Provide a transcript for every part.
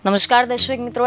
નમસ્કાર દર્શક મિત્રો,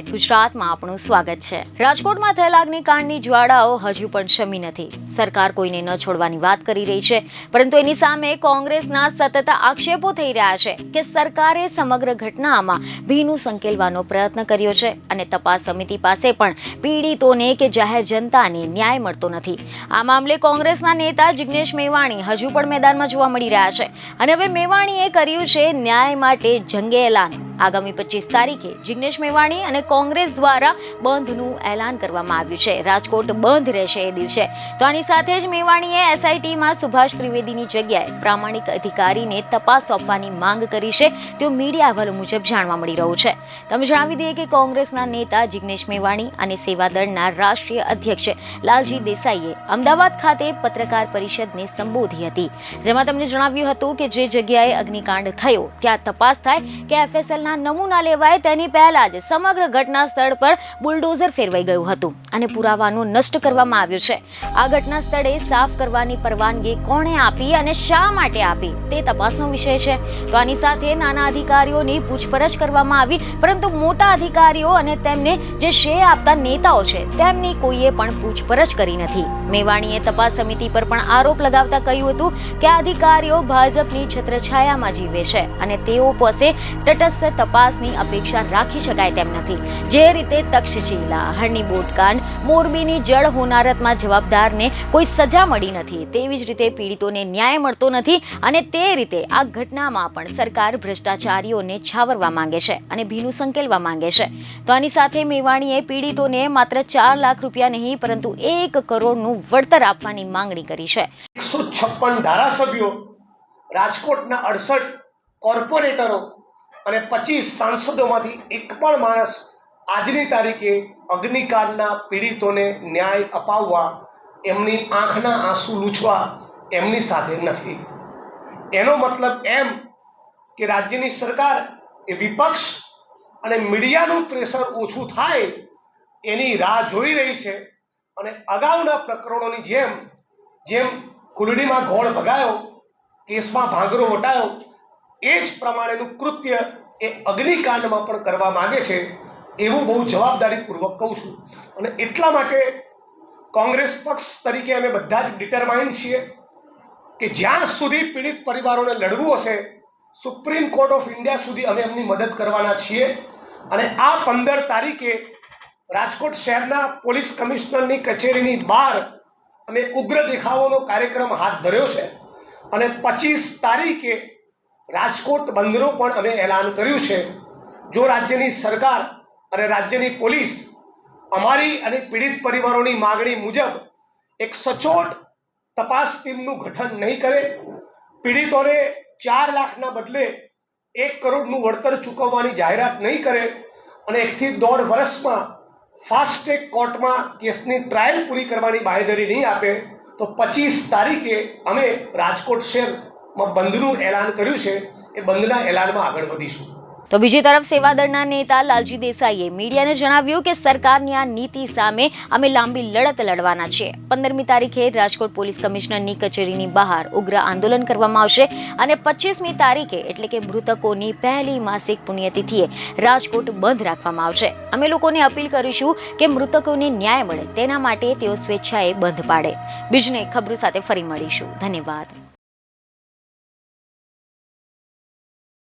@ગુજરાતમાં આપનું સ્વાગત છે। રાજકોટમાં થયેલા અગ્નિકાંડની જ્વાળાઓ હજુ પણ શમી નથી। સરકાર કોઈને ન છોડવાની વાત કરી રહી છે, પરંતુ એની સામે કોંગ્રેસના સતત આક્ષેપો થઈ રહ્યા છે કે સરકારે સમગ્ર ઘટનામાં ભીનું સંકેલવાનો પ્રયત્ન કર્યો છે અને તપાસ સમિતિ પાસે પણ પીડિતોને કે જાહેર જનતાને ન્યાય મળતો નથી। આ મામલે કોંગ્રેસના નેતા જિગ્નેશ મેવાણી હજુ પણ મેદાનમાં જોવા મળી રહ્યા છે અને હવે મેવાણીએ કર્યું છે ન્યાય માટે જંગે એલાન। આગામી 25 તારીખે જિગ્નેશ મેવાણી અને કોંગ્રેસ દ્વારા બંધનું એલાન કરવામાં આવ્યું છે। રાજકોટ બંધ રહેશે એ દિવસે। તો આની સાથે જ મેવાણીએ એસઆઈટીમાં સુભાષ ત્રિવેદીની જગ્યાએ પ્રામાણિક અધિકારીને તપાસ સોંપવાની માંગ કરી છે તેવું મીડિયા અહેવાલો મુજબ જાણવા મળી રહ્યું છે। તમે જણાવી દઈએ કે કોંગ્રેસના નેતા જિગ્નેશ મેવાણી અને સેવાદળના રાષ્ટ્રીય અધ્યક્ષ લાલજી દેસાઈએ અમદાવાદ ખાતે પત્રકાર પરિષદને સંબોધી હતી, જેમાં તેમણે જણાવ્યું હતું કે જે જગ્યાએ અગ્નિકાંડ થયો ત્યાં તપાસ થાય કે એફએસએલના નમૂના લેવાય તેની પહેલા જ સમગ્ર ઘટના સ્થળ પર બુલડોઝર ફેરવાઈ ગયું હતું અને પુરાવાનો નષ્ટ કરવામાં આવ્યો છે। આ ઘટના સ્થળે સાફ કરવાની પરવાનગી કોણે આપી અને શા માટે આપી તે તપાસનો વિષય છે। તો આની સાથે નાના અધિકારીઓની પૂછપરછ કરવામાં આવી, પરંતુ મોટા અધિકારીઓ અને તેમને જે શ્રેય આપતા નેતાઓ છે તેમની કોઈએ પણ પૂછપરછ કરી નથી। મેવાણીએ તપાસ સમિતિ પર પણ આરોપ લગાવતા કહ્યું હતું કે આ અધિકારીઓ ભાજપની છત્રછાયામાં જીવે છે અને તેઓ પાસે તટસ્થ તપાસની અપેક્ષા રાખી શકાય તેમ નથી। જે રીતે તક્ષશિલા, હરણી બોટકાંડ, મોરબીની જળ હોનારતમાં જવાબદારને કોઈ સજા મળી નથી, તેવી જ રીતે પીડિતોને ન્યાય મળતો નથી અને તે રીતે આ ઘટનામાં પણ સરકાર ભ્રષ્ટાચારીઓને છાવરવા માંગે છે અને ભીનું સંકેલવા માંગે છે। તો આની સાથે મેવાણીએ પીડિતોને માત્ર 4 લાખ રૂપિયા નહીં પરંતુ 1 કરોડનું વળતર આપવાની માંગણી કરી છે। 156 ધારાસભ્યો, રાજકોટના 68 કોર્પોરેટરો અને 25 સાંસદોમાંથી એક પણ માણસ આજની તારીખે અગ્નિકાંડના પીડિતોને ન્યાય અપાવવા, એમની આંખના આંસુ લૂછવા એમની સાથે નથી। એનો મતલબ એમ કે રાજ્યની સરકાર એ વિપક્ષ અને મીડિયાનું પ્રેશર ઓછું થાય એની રાહ જોઈ રહી છે અને અગાઉના પ્રકરણોની જેમ કુલડીમાં ઘોળ ભગાયો, કેસમાં ભાંગરો વટાયો, એ જ પ્રમાણેનું કૃત્ય એ અગ્નિકાંડમાં પણ કરવા માંગે છે એવું બહુ જવાબદારીપૂર્વક કહું છું। અને એટલા માટે કોંગ્રેસ પક્ષ તરીકે અમે બધા જ ડિટરમાઇન્ડ છીએ કે જ્યાં સુધી પીડિત પરિવારોને લડવું હશે, સુપ્રીમ કોર્ટ ઓફ ઇન્ડિયા સુધી અમે એમની મદદ કરવાના છીએ। અને આ 15 તારીખે રાજકોટ શહેરના પોલીસ કમિશનરની કચેરીની બહાર અમે ઉગ્ર દેખાવોનો કાર્યક્રમ હાથ ધર્યો છે અને 25 તારીખે રાજકોટ બંધનું પણ અમે એલાન કર્યું છે। જો રાજ્યની સરકાર અને રાજ્યની પોલીસ અમારી અને પીડિત પરિવારોની માગણી મુજબ એક સચોટ તપાસ ટીમનું ગઠન નહીં કરે, પીડિતોને 4 લાખના બદલે 1 કરોડનું વળતર ચૂકવવાની જાહેરાત નહીં કરે અને 1 થી 1.5 વર્ષમાં ફાસ્ટ ટ્રેક કોર્ટમાં કેસની ટ્રાયલ પૂરી કરવાની બાંહેધરી નહીં આપે તો 25 તારીખે અમે રાજકોટ શહેરમાં બંધનું એલાન કર્યું છે, એ બંધના એલાનમાં આગળ વધીશું। તો બીજી તરફ સેવાદળના નેતા લાલજી દેસાઈએ મીડિયાને જણાવ્યું કે સરકારની આ નીતિ સામે અમે લાંબી લડત લડવાના છીએ। 15મી તારીખે રાજકોટ પોલીસ કમિશનરની કચેરીની બહાર ઉગ્ર આંદોલન કરવામાં આવશે અને 25મી તારીખે એટલે કે મૃતકોની પહેલી માસિક પુણ્યતિથિએ રાજકોટ બંધ રાખવામાં આવશે। અમે લોકોને અપીલ કરીશું કે મૃતકોને ન્યાય મળે તેના માટે તેઓ સ્વેચ્છાએ બંધ પાડે। બીજને ખબરો સાથે ફરી મળીશું। ધન્યવાદ।